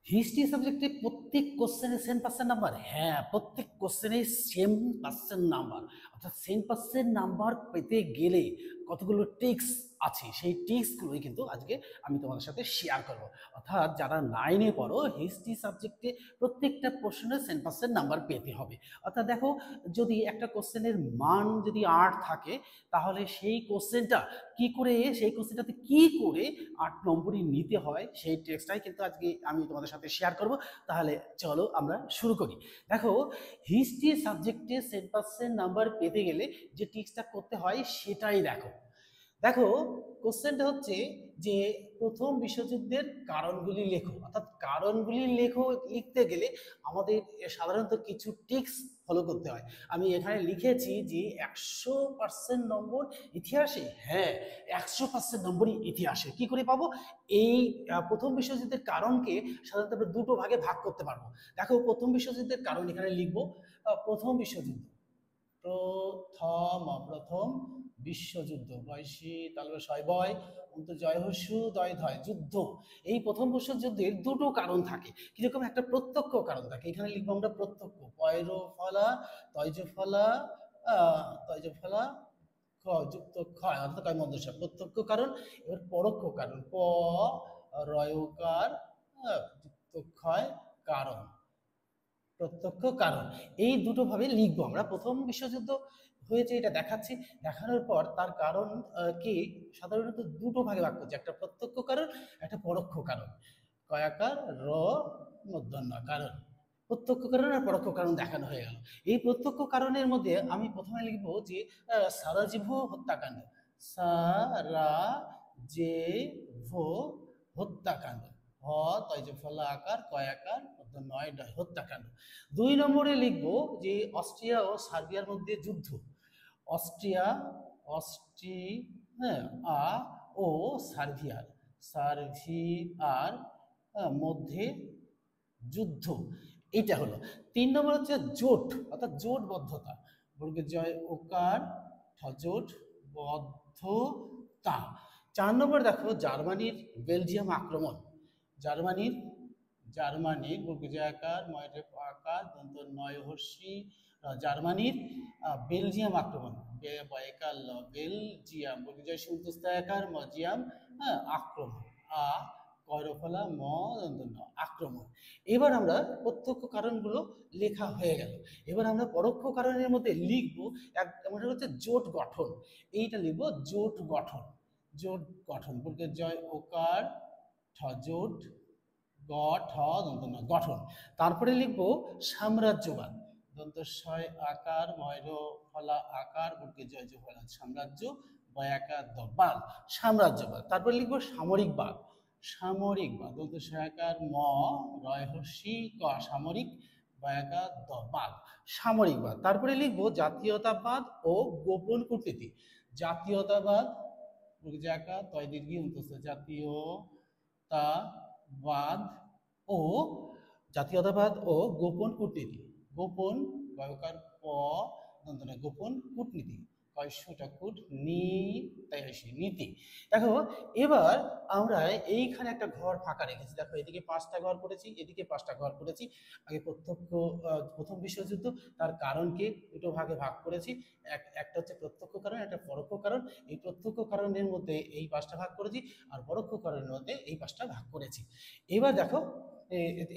History সাবজেক্টে প্রত্যেক কোশ্চেনে সেম পার্সেন্ট নাম্বার, হ্যাঁ প্রত্যেক কোশ্চেনে সেম পার্সেন্ট নাম্বার। অর্থাৎ সেম পার্সেন্ট নাম্বার পেতে গেলে কতগুলো ট্রিক্স আছে, সেই ট্রিক্সগুলোই কিন্তু আজকে আমি তোমাদের সাথে শেয়ার করব। অর্থাৎ যারা 9-এ পড়ো, হিস্ট্রি সাবজেক্টে প্রত্যেকটা প্রশ্নের সেম পার্সেন্ট নাম্বার পেতে হবে। অর্থাৎ দেখো, যদি একটা কোশ্চেনের মান যদি 8 থাকে, তাহলে সেই কোশ্চেনটা কি করে, সেই কোশ্চেনটাতে কি করে 8 নম্বরই নিতে হয়, সেই ট্রিক্সটাই কিন্তু আজকে আমি তোমাদের সাথে শেয়ার করব। তাহলে চলো আমরা শুরু করি। দেখো, হিস্ট্রি সাবজেক্টে 10% নাম্বার পেতে গেলে যে ট্রিক্সটা করতে হয় সেটাই দেখো। দেখো, কোশ্চেনটা হচ্ছে যে প্রথম বিশ্বযুদ্ধের কারণগুলি লেখো। অর্থাৎ কারণগুলি লেখো, লিখতে গেলে আমাদের সাধারণত কিছু ট্রিক্স ফলো করতে হয়। আমি এখানে লিখেছি যে 100% নম্বর ইতিহাসে, হ্যাঁ 100% নম্বরই ইতিহাসে। কি করে পাবো? এই প্রথম বিশ্বযুদ্ধের কারণকে সাধারণত আমরা দুটো ভাগে ভাগ করতে পারবো। দেখো, প্রথম বিশ্বযুদ্ধের কারণ এখানে লিখবো প্রথম বিশ্বযুদ্ধ, প্রথম বিশ্বযুদ্ধ, বয়সী তালবে শয় বয় অন্ত জয় হস্যু দয় ধয় যুদ্ধ। এই প্রথম বিশ্বযুদ্ধের দুটো কারণ থাকে, কিরকম একটা প্রত্যক্ষ কারণ থাকে। এখানে লিখবো আমরা প্রত্যক্ষ, পয়র ফলা তৈজ ফলা তৈজ ফলা খ যুক্ত ক্ষয়, অর্থাৎ কয় মধ্যসা প্রত্যক্ষ কারণ। এবার পরোক্ষ কারণ, প রয়কার যুক্ত ক্ষয় কারণ, প্রত্যক্ষ কারণ। এই দুটো ভাবে লিখবো আমরা। প্রথম বিশ্বযুদ্ধ হয়েছে এটা দেখাচ্ছি, দেখানোর পর তার কারণ কি সাধারণত দুটো ভাগে ভাগ করছে, একটা প্রত্যক্ষ কারণ, একটা পরোক্ষ কারণ। কয়াকার র মূর্ধন্য কারণ, প্রত্যক্ষ কারণ আর পরোক্ষ কারণ দেখানো হয়ে গেল। এই প্রত্যক্ষ কারণের মধ্যে আমি প্রথমে লিখবো যে সারাজীভো হত্যাকাণ্ড, সারাজেভো হত্যাকাণ্ড, হ তৈজ ফলা আকার কয় আকার নয় ডয় হত্যাকাণ্ড। 2 নম্বরে লিখবো যে অস্ট্রিয়া ও সার্বিয়ার মধ্যে যুদ্ধ, অস্ট্রিয়া অস্ট্রিয়া ও সার্বিয়ার মধ্যে যুদ্ধ। এটা হলো 3 নম্বর। হচ্ছে জোট, অর্থাৎ জোটবদ্ধতা, বর্গের জয় ওকার জোট বদ্ধতা। 4 নম্বর দেখো, জার্মানির বেলজিয়াম আক্রমণ, জার্মানির জার্মানির বর্গের জয় আকার ময়রে আকার দন্ত নয় হর্ষি, জার্মানির বেলজিয়াম আক্রমণ, বয়কাল বেলজিয়াম বর্গের জয় সুন্তস্তায়াকার মজিয়াম আক্রমণ, আ কয়রফলা ম দন্ত আক্রমণ। এবার আমরা প্রত্যক্ষ কারণগুলো লেখা হয়ে গেল। এবার আমরা পরোক্ষ কারণের মধ্যে লিখবো একটা হচ্ছে জোট গঠন। এইটা লিখবো জোট গঠন, জোট গঠন বর্গের জয় ওকার ঠ জোট গ ঠ দন্ত ন গঠন। তারপরে লিখবো সাম্রাজ্যবাদ, দন্তস্বয় আকার ময়র ফলা আকার বর্গের জয় যে ফলা সাম্রাজ্য বয়াকার দবাল, সাম্রাজ্যবাদ। তারপরে লিখবো সামরিকবাদ, সামরিকবাদ দন্তস্বয় আকার ম রয় হর্ষি ক সামরিক বয়াকার দবাল, সামরিকবাদ। তারপরে লিখবো জাতীয়তাবাদ ও গোপন কূটনীতি, জাতীয়তাবাদ জায়গা তয় দীর্ঘি জাতীয়তাবাদ ও জাতীয়তাবাদ ও গোপন কূটনীতি, গোপন গয়কার প দন্তনা গোপন কূটনীতি কয়শোটা কূট নি তাই আসি নীতি। দেখো, এবার আমরা এইখানে একটা ঘর ফাঁকা রেখেছি। দেখো, এদিকে 5টা ঘর করেছি, এদিকে 5টা ঘর করেছি। আগে প্রত্যক্ষ প্রথম বিশ্বযুদ্ধ, তার কারণকে দুটো ভাগে ভাগ করেছি। একটা হচ্ছে প্রত্যক্ষ কারণ, একটা পরোক্ষ কারণ। এই প্রত্যক্ষ কারণের মধ্যে এই 5টা ভাগ করেছি, আর পরোক্ষ কারণের মধ্যে এই 5টা ভাগ করেছি। এবার দেখো,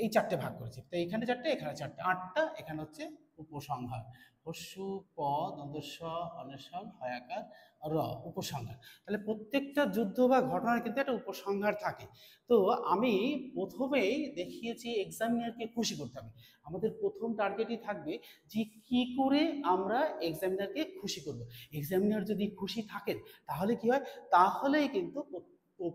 এই 4টে ভাগ করেছি, তো এখানে 4টে, এখানে 4টে, 8টা। এখানে হচ্ছে উপসংহার, হস্যু প দন্তস্ব অনস্বর হয়াকার র, উপসংহার। তাহলে প্রত্যেকটা যুদ্ধ বা ঘটনার কিন্তু একটা উপসংহার থাকে। তো আমি প্রথমেই দেখিয়েছি এক্সামিনারকে খুশি করতে হবে। আমাদের প্রথম টার্গেটই থাকবে যে কি করে আমরা এক্সামিনারকে খুশি করব। এক্সামিনার যদি খুশি থাকেন তাহলে কি হয়, তাহলেই কিন্তু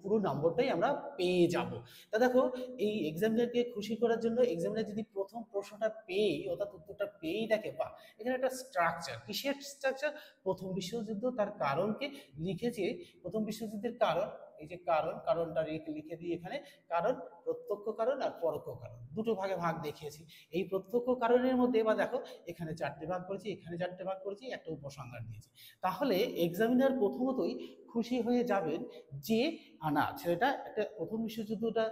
পুরো নম্বরটাই আমরা পেয়ে যাব। তা দেখো, এই এক্সামিনারকে খুশি করার জন্য এক্সামিনার যদি প্রথম প্রশ্নটা পেয়েই, অর্থাৎ উত্তরটা পেয়েই দেখে, বা এখানে একটা স্ট্রাকচার, কিসের স্ট্রাকচার, প্রথম বিশ্বযুদ্ধ তার কারণকে লিখেছে। প্রথম বিশ্বযুদ্ধের কারণ এই যে কারণ, কারণটা লিখে দিই এখানে। কারণ, প্রত্যক্ষ কারণ আর পরোক্ষ কারণ, দুটো ভাগে ভাগ দেখিয়েছি। এই প্রত্যক্ষ কারণের মধ্যে এবার দেখো এখানে 4টে ভাগ করেছি, এখানে 4টে ভাগ করেছি, একটা উপসংহার দিয়েছি। তাহলে এক্সামিনার প্রথমতই খুশি হয়ে যাবেন যে না, ছেলেটা একটা প্রথম বিশ্বযুদ্ধটা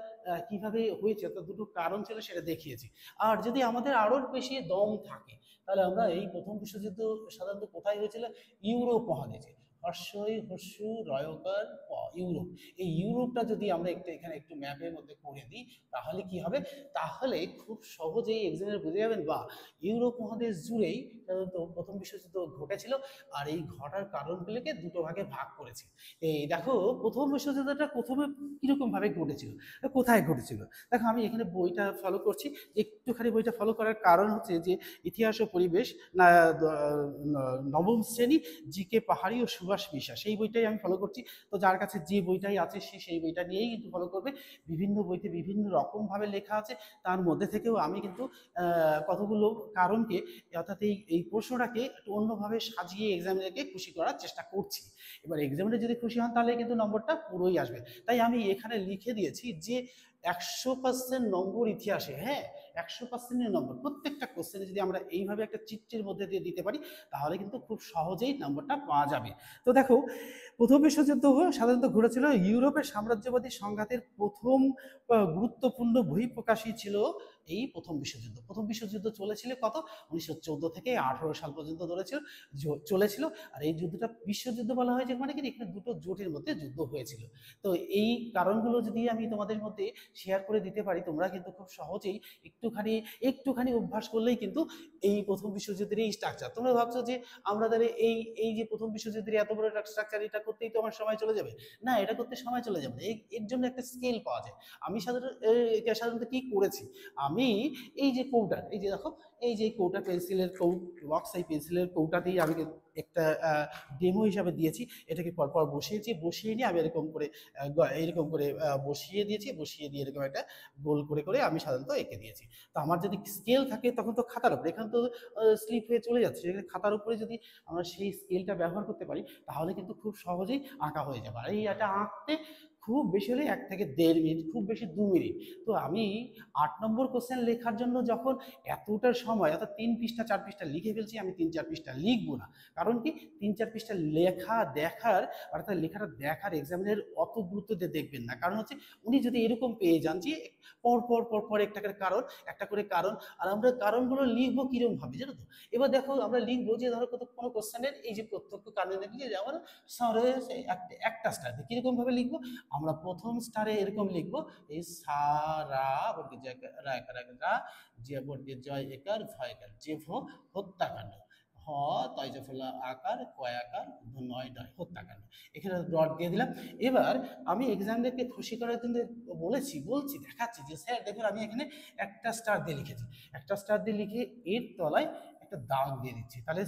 কিভাবে হয়েছে, অর্থাৎ দুটো কারণ ছিল সেটা দেখিয়েছি। আর যদি আমাদের আরো বেশি দম থাকে, তাহলে আমরা এই প্রথম বিশ্বযুদ্ধ সাধারণত কোথায় হয়েছিল? ইউরোপ মহাদেশে। হর্ষই হর্ষু রয়কার ইউরোপ। এই ইউরোপটা যদি আমরা এখানে একটু ম্যাপের মধ্যে করে দিই, তাহলে কি হবে? তাহলে খুব সহজেই এক্সামিনার বুঝে যাবেন বা ইউরোপ মহাদেশ জুড়েই সাধারণত প্রথম বিশ্বযুদ্ধ ঘটেছিল। আর এই ঘটার কারণগুলোকে দুটো ভাগে ভাগ করেছে। এই দেখো প্রথম বিশ্বযুদ্ধটা প্রথমে কিরকম ভাবে ঘটেছিল, কোথায় ঘটেছিল। দেখো আমি এখানে বইটা ফলো করছি, একটুখানি বইটা ফলো করার কারণ হচ্ছে যে ইতিহাস ও পরিবেশ না, নবম শ্রেণী, জি.কে পাহাড়ি ও সুভাষ বিশ্বাস, সেই বইটাই আমি ফলো করছি। তো যার কাছে যে বইটাই আছে সে সেই বইটা নিয়েই কিন্তু ফলো করবে। বিভিন্ন বইতে বিভিন্ন রকমভাবে লেখা আছে, তার মধ্যে থেকেও আমি কিন্তু কতগুলো কারণকে, অর্থাৎ এই প্রশ্নটাকে একটু অন্যভাবে সাজিয়ে এক্সামিনারকে খুশি করার চেষ্টা করছি। এবার এক্সামিনার যদি খুশি হন তাহলে কিন্তু নম্বরটা পুরোই আসবে। তাই আমি এখানে লিখে দিয়েছি যে 100% নম্বর ইতিহাসে, হ্যাঁ 100%-এর নম্বর প্রত্যেকটা কোশ্চেনে যদি আমরা এইভাবে একটা চিত্রের মধ্যে দিয়ে দিতে পারি, তাহলে কিন্তু খুব সহজেই নম্বরটা পাওয়া যাবে। তো দেখো প্রথম বিশ্বযুদ্ধ সাধারণত ঘটেছিল ইউরোপের সাম্রাজ্যবাদী সংঘাতের প্রথম গুরুত্বপূর্ণ বহিঃপ্রকাশই ছিল এই প্রথম বিশ্বযুদ্ধ। প্রথম বিশ্বযুদ্ধ চলেছিল কত? 1914 থেকে 18 সাল পর্যন্ত ধরেছিল চলেছিল। আর এই যুদ্ধটা বিশ্বযুদ্ধ বলা হয় যে মানে কি এখানে দুটো জোটের মধ্যে যুদ্ধ হয়েছিল। তো এই কারণগুলো যদি আমি তোমাদের মধ্যে শেয়ার করে দিতে পারি, তোমরা কিন্তু খুব সহজেই একটুখানি একটুখানি অভ্যাস করলেই কিন্তু এই প্রথম বিশ্বযুদ্ধের এই স্ট্রাকচার, তোমরা ভাবছো যে আমাদের এই যে প্রথম বিশ্বযুদ্ধের এত বড় একটা স্ট্রাকচার, এটা করতেই তো আমার সময় চলে যাবে। না, এটা করতে সময় চলে যাবে না, এর জন্য একটা স্কেল পাওয়া যায়। আমি সাধারণত কি করেছি, আমি এই যে কৌটা, এই যে দেখো এই যে কৌটা, পেন্সিলের বক্স, এই পেন্সিলের কৌটাতেই আমি একটা ডেমো হিসাবে দিয়েছি। এটাকে পরপর বসিয়েছি, বসিয়ে নিয়ে আমি এরকম করে বসিয়ে দিয়েছি, বসিয়ে দিয়ে এরকম একটা গোল করে করে আমি সাধারণত এঁকে দিয়েছি। তো আমার যদি স্কেল থাকে তখন তো খাতার উপরে, এখানে তো স্লিপ হয়ে চলে যাচ্ছে, এখানে খাতার উপরে যদি আমরা সেই স্কেলটা ব্যবহার করতে পারি, তাহলে কিন্তু খুব সহজেই আঁকা হয়ে যাবে। আর এই এটা আঁকতে খুব বেশি হলে 1 থেকে 1.5 মিনিট, খুব বেশি 2 মিনিট। তো আমি 8 নম্বর কোশ্চেন লেখার জন্য যখন এতটা সময়, অর্থাৎ 3 পৃষ্ঠা 4 পৃষ্ঠা লিখে ফেলছি, আমি 3-4 পৃষ্ঠা লিখবো না। কারণ কি 3-4 পৃষ্ঠা লেখা দেখার, অর্থাৎ লেখাটা দেখার এক্সামিনের অত গুরুত্ব দিয়ে দেখবেন না। কারণ হচ্ছে উনি যদি এরকম পেয়ে যান যে পর পর পর পর একটা করে কারণ, আর আমরা কারণগুলো লিখবো কিরকম ভাবে জানো তো। এবার দেখো আমরা লিখবো যে ধরো কোনো কোশ্চেনের এই যে প্রত্যক্ষ কারণে লিখে যেমন একটা স্টার দিয়ে কিরকম ভাবে লিখবো, আমরা প্রথম স্টারে এরকম লিখবো, এই সারা বর্গের জায়গায় রা যে বর্গের জয় একার ভয়কার যে হত্যাকাণ্ড, হ তয়জফলা আকার কয় আকার নয় ডয় হত্যাকাণ্ড, এখানে ডট দিয়ে দিলাম। এবার আমি এক্সামিনারকে খুশি করার জন্য বলছি দেখাচ্ছি যে স্যার দেখুন আমি এখানে একটা স্টার দিয়ে লিখেছি, একটা স্টার দিয়ে লিখে এর তলায় একটা দাগ দিয়ে দিচ্ছি। তাহলে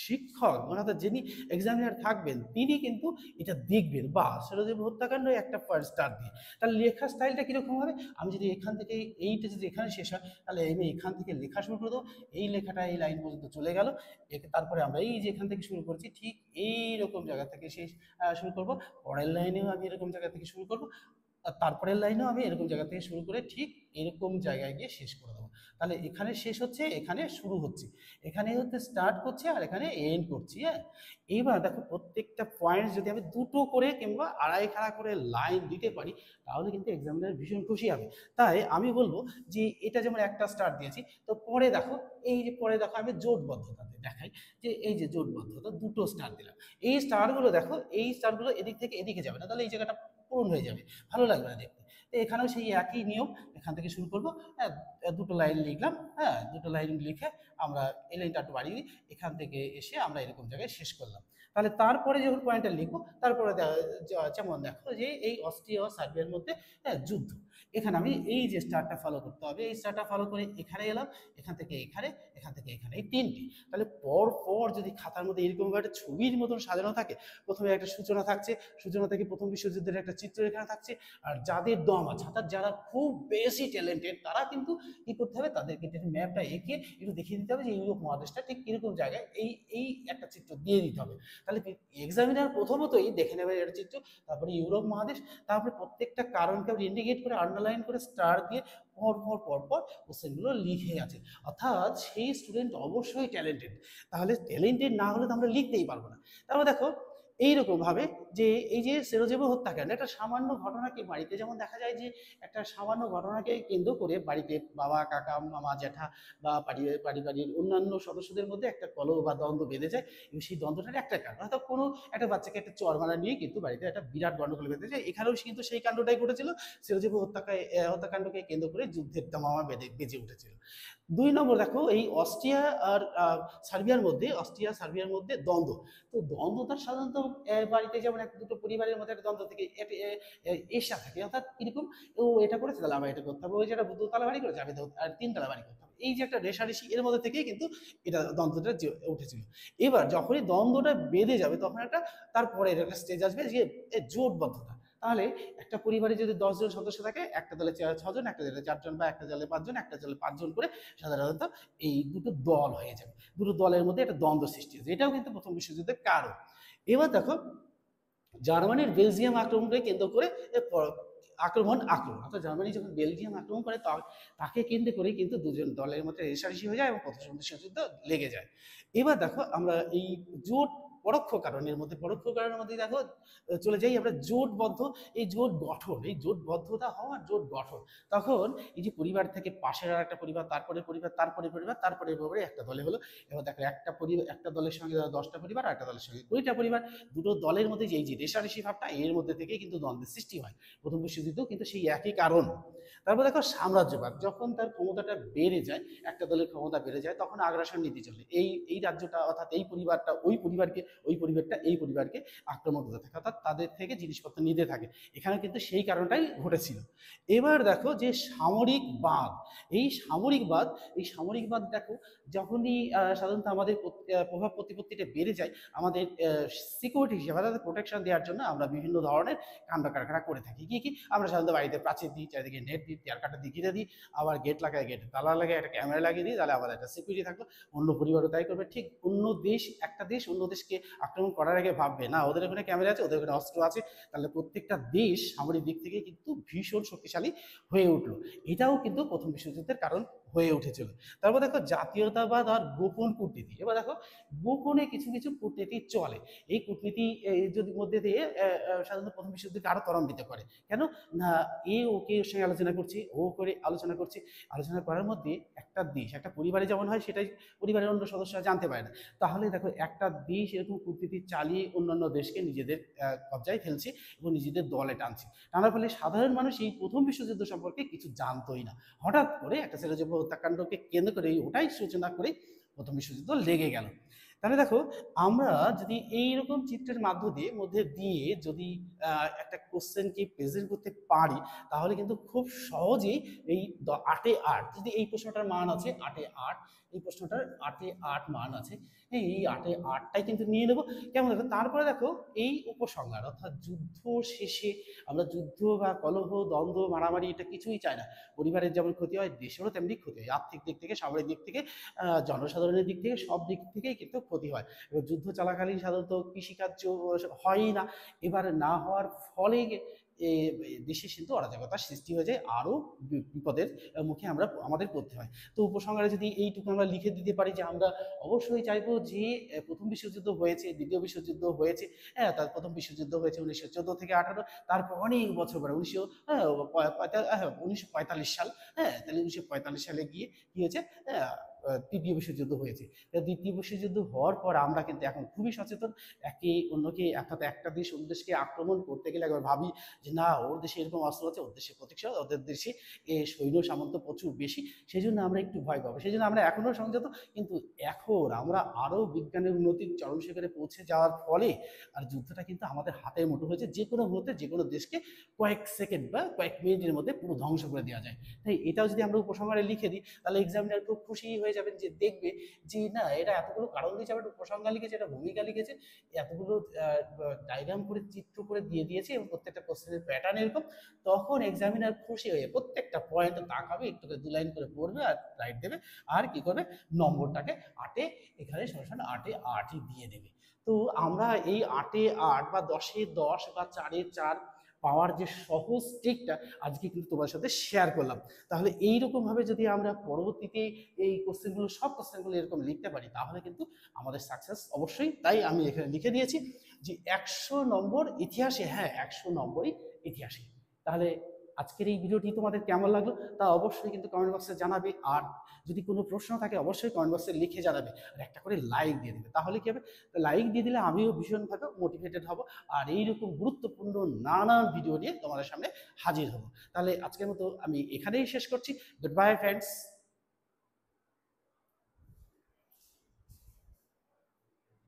শিক্ষক অর্থাৎ যিনি এক্সামিনার থাকবেন তিনি কিন্তু এটা দেখবেন, বা সরোজীব হত্যাকাণ্ড একটা স্টার দিয়ে। তাহলে লেখার স্টাইলটা কিরকম হবে, আমি যদি এখান থেকে এইটা যদি এখানে শেষ হয়, তাহলে আমি এখান থেকে লেখা শুরু করে দেবো, এই লেখাটা এই লাইন পর্যন্ত চলে গেল, তারপরে আমরা এই যে এখান থেকে শুরু করছি ঠিক এইরকম জায়গা থেকে শেষ শুরু করব, পরের লাইনেও আমি এরকম জায়গা থেকে শুরু করব, আর তারপরের লাইনেও আমি এরকম জায়গা থেকে শুরু করে ঠিক এরকম জায়গায় গিয়ে শেষ করে দেবো। তাহলে এখানে শেষ হচ্ছে, এখানে শুরু হচ্ছে, এখানে হচ্ছে স্টার্ট করছে আর এখানে এন্ড করছি। হ্যাঁ, এইবার দেখো প্রত্যেকটা পয়েন্ট যদি আমি দুটো করে কিংবা আড়াই খাড়া করে লাইন দিতে পারি, তাহলে কিন্তু এক্সামিনার ভীষণ খুশি হবে। তাই আমি বলবো যে এটা যেমন একটা স্টার দিয়েছি, তো পরে দেখো এই যে পরে দেখো আমি জোটবদ্ধতাতে দেখাই যে এই যে জোটবদ্ধতা দুটো স্টার দিলাম, এই স্টারগুলো দেখো, এই স্টারগুলো এদিক থেকে এদিকে যাবে না, তাহলে এই জায়গাটা পূরণ হয়ে যাবে, ভালো লাগবে না দেখতে। তো এখানেও সেই একই নিয়ম, এখান থেকে শুরু করবো, হ্যাঁ দুটো লাইন লিখলাম, হ্যাঁ দুটো লাইন লিখে আমরা এই লাইনটা একটু বাড়িয়ে এখান থেকে এসে আমরা এরকম জায়গায় শেষ করলাম। তাহলে তারপরে যখন পয়েন্টটা লিখবো, তারপরে যেমন দেখো যে এই অস্ট্রিয়া ও সার্বিয়ার মধ্যে যুদ্ধ, এখানে আমি এই যে স্টারটা ফলো করতে হবে, এই স্টারটা ফলো করে এখানে এলাম, এখান থেকে এখানে, এখান থেকে এখানে, এই তিনটি। তাহলে পর পর যদি খাতার মধ্যে এরকম একটা ছবির মতন সাজানো থাকে, প্রথমে একটা সূচনা থাকছে, সূচনা থেকে প্রথম বিশ্বযুদ্ধের একটা চিত্র এখানে থাকছে, আর যাদের দম আছে অর্থাৎ যারা খুব বেশি ট্যালেন্টেড তারা কিন্তু কি করতে হবে, তাদেরকে ম্যাপটা এঁকে একটু দেখিয়ে দিতে হবে যে ইউরোপ মহাদেশটা ঠিক কিরকম জায়গায়, এই এই একটা চিত্র দিয়ে দিতে হবে। তাহলে এক্সামিনার প্রথমতই দেখে নেবে এর চিত্র, তারপরে ইউরোপ মহাদেশ, তারপরে প্রত্যেকটা কারণকে ইন্ডিকেট করে আন্ডারলাইন করে স্টার দিয়ে পর পর পর পর কোশ্চেনগুলো লিখে আছে। অর্থাৎ সেই স্টুডেন্ট অবশ্যই ট্যালেন্টেড, তাহলে ট্যালেন্টেড না হলে তো আমরা লিখতেই পারবো না। তারপর দেখো এইরকম ভাবে যে এই যে সেরোজেভো হত্যাকাণ্ড, একটা সামান্য ঘটনাকে বাড়িতে যেমন দেখা যায় যে একটা সামান্য ঘটনাকে কেন্দ্র করে বাড়িতে বাবা কাকা মামা জ্যাঠা বা পারিবারিক অন্যান্য সদস্যদের মধ্যে একটা কলহ বা দ্বন্দ্ব বেঁধে যায়, এবং সেই দ্বন্দ্বটার একটা কারণ হয়তো কোনো একটা বাচ্চাকে একটা চর মারা নিয়ে কিন্তু বাড়িতে একটা বিরাট গন্ডগোল বেঁধে যায়। এখানেও কিন্তু সেই কাণ্ডটাই ঘটেছিল, সেরোজেভো হত্যাকাণ্ডকে কেন্দ্র করে যুদ্ধের দামামা বেজে উঠেছিল। 2 নম্বর দেখো এই অস্ট্রিয়া আর সার্বিয়ার মধ্যে দ্বন্দ্ব। তো দ্বন্দ্বটা সাধারণত বাড়িতে যেমন এক দুটো পরিবারের মধ্যে একটা দ্বন্দ্ব থেকে এসা থাকে, অর্থাৎ কিরকম ও এটা করেছে তাহলে আমার এটা করতে হবে, ওই যে একটা দোতলা বাড়ি করেছে আমি আর তিনতলা বাড়ি করতে হবে, এই যে একটা রেষারেষি এর মধ্যে থেকেই কিন্তু এটা দ্বন্দ্বটা উঠেছিল। এবার যখনই দ্বন্দ্বটা বেঁধে যাবে তখন একটা তারপরে একটা স্টেজ আসবে যে জোটবদ্ধতা। তাহলে একটা পরিবারে যদি 10 জন সদস্য থাকে, একটা দলে 6 জন, একটা দলে 4 জন, বা একটা দলে 5 জন, একটা দলে 5 জন করে সাধারণত এই দুটো দল হয়ে যাবে, দুটো দলের মধ্যে একটা দ্বন্দ্ব সৃষ্টি হয়েছে। এটাও কিন্তু প্রথম বিশ্বযুদ্ধের কারণ। এবার দেখো জার্মানির বেলজিয়াম আক্রমণকে কেন্দ্র করে আক্রমণ অর্থাৎ জার্মানি যখন বেলজিয়াম আক্রমণ করে তাকে কেন্দ্র করে কিন্তু দুজন দলের মধ্যে রেষারেষি হয়ে যায় এবং প্রথম বিশ্বযুদ্ধ লেগে যায়। এবার দেখো আমরা এই জোট পরোক্ষ কারণের মধ্যে দেখো চলে যাই আমরা জোটবদ্ধ, এই জোট গঠন, এই জোটবদ্ধতা হওয়া, জোট গঠন। তখন এই যে পরিবার থেকে পাশের আর একটা পরিবার, তারপরে পরিবার, তারপরে একটা দলে হলো। এবার দেখো একটা দলের সঙ্গে 10টা পরিবার, আর একটা দলের সঙ্গে 20টা পরিবার, দুটো দলের মধ্যে যে এই যে রেষারেষি ভাবটা, এর মধ্যে থেকে কিন্তু দ্বন্দ্বের সৃষ্টি হয়। প্রথম বিশ্বযুদ্ধ কিন্তু সেই একই কারণ। তারপর দেখো সাম্রাজ্যবাদ, যখন তার ক্ষমতাটা বেড়ে যায়, একটা দলের ক্ষমতা বেড়ে যায়, তখন আগ্রাসন নীতি চলে। এই রাজ্যটা অর্থাৎ এই পরিবারটা ওই পরিবারটা এই পরিবারকে আক্রমণ করতে থাকে, অর্থাৎ তাদের থেকে জিনিসপত্র নিতে থাকে। এখানে কিন্তু সেই কারণটাই ঘটেছিল। এবার দেখো যে সামরিকবাদ, এই সামরিকবাদ দেখো যখনই সাধারণত আমাদের প্রভাব প্রতিপত্তিটা বেড়ে যায়, আমাদের সিকিউরিটি হিসেবে অর্থাৎ প্রোটেকশন দেওয়ার জন্য আমরা বিভিন্ন ধরনের কাণ্ড কারখানা করে থাকি। কি আমরা সাধারণত বাড়িতে প্রাচীর দিই, চারিদিকে নেট দিই, টিয়ার কাটা দিয়ে ঘিরে দিই, আবার গেট লাগাই, গেটে তালা লাগাই, একটা ক্যামেরা লাগিয়ে দিই, তাহলে আমাদের একটা সিকিউরিটি থাকলো। অন্য পরিবারও তাই করবে। ঠিক একটা দেশ অন্য দেশকে আক্রমণ করার আগে ভাববে না ওদের ওখানে ক্যামেরা আছে, ওদের ওখানে অস্ত্র আছে, তাহলে প্রত্যেকটা দেশ সামরিক দিক থেকে কিন্তু ভীষণ শক্তিশালী হয়ে উঠলো। এটাও কিন্তু প্রথম বিশ্বযুদ্ধের কারণ হয়ে উঠেছিল। তারপর দেখো জাতীয়তাবাদ আর গোপন কূটনীতি। এবার দেখো গোপনে কিছু কিছু কূটনীতি চলে, এই কূটনীতি যদি মধ্যে দিয়ে সাধারণত প্রথম বিশ্বযুদ্ধকে আরো ত্বরান্বিত করে। কেন না, ওকে ওর সঙ্গে আলোচনা করছি, ও করে আলোচনা করছি, আলোচনা করার মধ্যে একটা দেশ, একটা পরিবারে যেমন হয় সেটাই পরিবারের অন্য সদস্যরা জানতে পারে না। তাহলে দেখো একটা দেশ এরকম কূটনীতি চালিয়ে অন্যান্য দেশকে নিজেদের কবজায় ফেলছে এবং নিজেদের দলে টানছে। টানার ফলে সাধারণ মানুষ এই প্রথম বিশ্বযুদ্ধ সম্পর্কে কিছু জানতোই না। হঠাৎ করে একটা সেরোজেভো হত্যাকাণ্ডকে কেন্দ্র করে ওটাই সূচনা করে প্রথম বিশ্বযুদ্ধ লেগে গেল। তাহলে দেখো আমরা যদি এইরকম চিত্রের মধ্যে দিয়ে যদি একটা কোশ্চেনকে প্রেজেন্ট করতে পারি, তাহলে কিন্তু খুব সহজেই এই 8-8 যদি এই প্রশ্নটার মান আছে 8-8, এই প্রশ্নটার 8-8 মান আছে, এই 8-8টাই কিন্তু নিয়ে নেবো। কেমন দেখো তারপরে দেখো এই উপসংহার, অর্থাৎ যুদ্ধ শেষে আমরা যুদ্ধ বা কলহ দ্বন্দ্ব মারামারি এটা কিছুই চাই না। পরিবারের যেমন ক্ষতি হয়, দেশেরও তেমনি ক্ষতি হয়, আর্থিক দিক থেকে, সামরিক দিক থেকে, জনসাধারণের দিক থেকে, সব দিক থেকেই কিন্তু ক্ষতি হয়। এবার যুদ্ধ চলাকালীন সাধারণত কৃষিকার্য হয়ই না, এবার না হওয়ার ফলে দেশে কিন্তু অরাজকতার সৃষ্টি হয়ে যায়, আরও বিপদের মুখে আমাদের পড়তে হয়। তো উপসংহারে যদি এইটুকু আমরা লিখে দিতে পারি যে আমরা অবশ্যই চাইবো যে প্রথম বিশ্বযুদ্ধ হয়েছে, দ্বিতীয় বিশ্বযুদ্ধ হয়েছে, হ্যাঁ তার প্রথম বিশ্বযুদ্ধ হয়েছে 1914 থেকে 18, তারপর অনেক বছর পরে 1945 সাল, হ্যাঁ তাহলে 1945 সালে গিয়ে কি হয়েছে, তৃতীয় বিশ্বযুদ্ধ হয়েছে। দ্বিতীয় বিশ্বযুদ্ধ হওয়ার পর আমরা কিন্তু এখন খুবই সচেতন, একে অন্যকে অর্থাৎ একটা দেশ অন্য দেশকে আক্রমণ করতে গেলে একবার ভাবি যে না ওর দেশে এরকম অস্ত্র আছে, ওর দেশে প্রতিশোধ, ওদের দেশে সৈন্য সামন্ত প্রচুর বেশি, সেই জন্য আমরা একটু ভয় পাবো, সেই জন্য আমরা এখনও সংযত। কিন্তু এখন আমরা আরও বিজ্ঞানের উন্নতির চরম শিখরে পৌঁছে যাওয়ার ফলে আর যুদ্ধটা কিন্তু আমাদের হাতের মুঠো হয়েছে, যে কোনো মুহূর্তে যে কোনো দেশকে কয়েক সেকেন্ড বা কয়েক মিনিটের মধ্যে পুরো ধ্বংস করে দেওয়া যায়। তাই এটাও যদি আমরা উপসংহারে লিখে দিই তাহলে এক্সামিনার খুব খুশি হয়ে যাবেন, যে দেখবে যে না এটা এতগুলো কারণ দিয়েছে, আবার উপসংহার লিখেছে, এটা ভূমিকা লিখেছে, এতগুলো ডায়াগ্রাম করে চিত্র করে দিয়ে দিয়েছে এবং প্রত্যেকটা কোশ্চেনের প্যাটার্ন এরকম। তখন এক্সামিনার খুশি হয়ে প্রত্যেকটা পয়েন্ট তাকাবে, একটু করে 2 লাইন করে পড়বে আর রাইট দেবে, আর কি করবে নম্বরটাকে 8-এ এখানে সরাসরি 8-এ 8ই দিয়ে দেবে। তো আমরা এই 8-এ 8 বা 10-এ 10 বা 4-এ 4 পাওয়ার যে সহজ ট্রিকটা আজকে কিন্তু তোমার সাথে শেয়ার করলাম। তাহলে এইরকমভাবে যদি আমরা পরবর্তীতে এই কোশ্চেনগুলো সব কোশ্চেনগুলো এরকম লিখতে পারি তাহলে কিন্তু আমাদের সাকসেস অবশ্যই। তাই আমি এখানে লিখে দিয়েছি যে 100 নম্বর ইতিহাসে, হ্যাঁ 100 নম্বরই ইতিহাসে। তাহলে আজকের এই ভিডিওটি তোমাদের কেমন লাগলো তা অবশ্যই কিন্তু কমেন্ট বক্সে জানাবে, আর যদি কোনো প্রশ্ন থাকে অবশ্যই কমেন্ট বক্সে লিখে জানাবে, আর একটা করে লাইক দিয়ে দেবে। তাহলে কি হবে, লাইক দিয়ে দিলে আমিও ভীষণভাবে মোটিভেটেড হব, আর এইরকম গুরুত্বপূর্ণ নানান ভিডিও নিয়ে তোমাদের সামনে হাজির হব। তাহলে আজকের মতো আমি এখানেই শেষ করছি। Good bye friends.